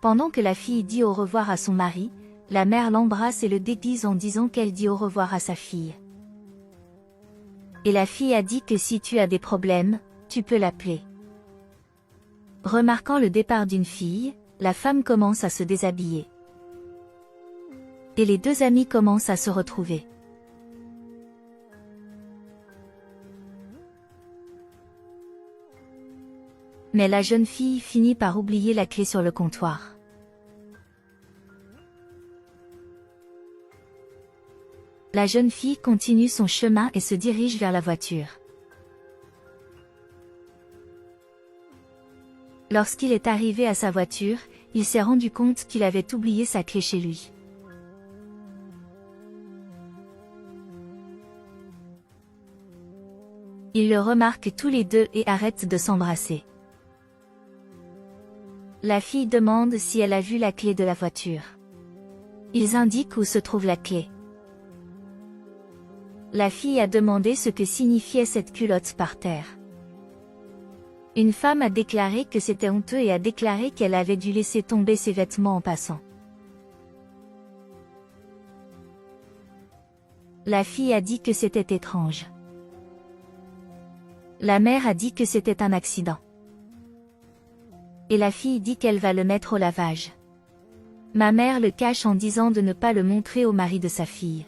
Pendant que la fille dit au revoir à son mari, la mère l'embrasse et le déguise en disant qu'elle dit au revoir à sa fille. Et la fille a dit que si tu as des problèmes, tu peux l'appeler. Remarquant le départ d'une fille, la femme commence à se déshabiller. Et les deux amis commencent à se retrouver. Mais la jeune fille finit par oublier la clé sur le comptoir. La jeune fille continue son chemin et se dirige vers la voiture. Lorsqu'il est arrivé à sa voiture, il s'est rendu compte qu'il avait oublié sa clé chez lui. Ils le remarquent tous les deux et arrêtent de s'embrasser. La fille demande si elle a vu la clé de la voiture. Ils indiquent où se trouve la clé. La fille a demandé ce que signifiait cette culotte par terre. Une femme a déclaré que c'était honteux et a déclaré qu'elle avait dû laisser tomber ses vêtements en passant. La fille a dit que c'était étrange. La mère a dit que c'était un accident. Et la fille dit qu'elle va le mettre au lavage. Ma mère le cache en disant de ne pas le montrer au mari de sa fille.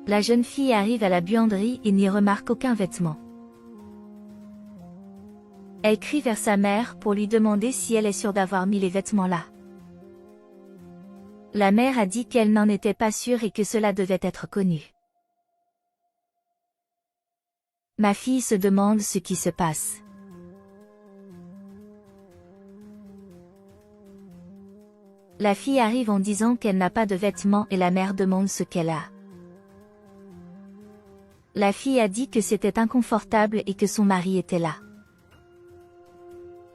La jeune fille arrive à la buanderie et n'y remarque aucun vêtement. Elle crie vers sa mère pour lui demander si elle est sûre d'avoir mis les vêtements là. La mère a dit qu'elle n'en était pas sûre et que cela devait être connu. Ma fille se demande ce qui se passe. La fille arrive en disant qu'elle n'a pas de vêtements et la mère demande ce qu'elle a. La fille a dit que c'était inconfortable et que son mari était là.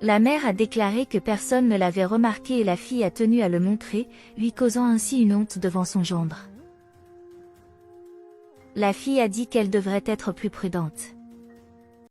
La mère a déclaré que personne ne l'avait remarqué et la fille a tenu à le montrer, lui causant ainsi une honte devant son gendre. La fille a dit qu'elle devrait être plus prudente.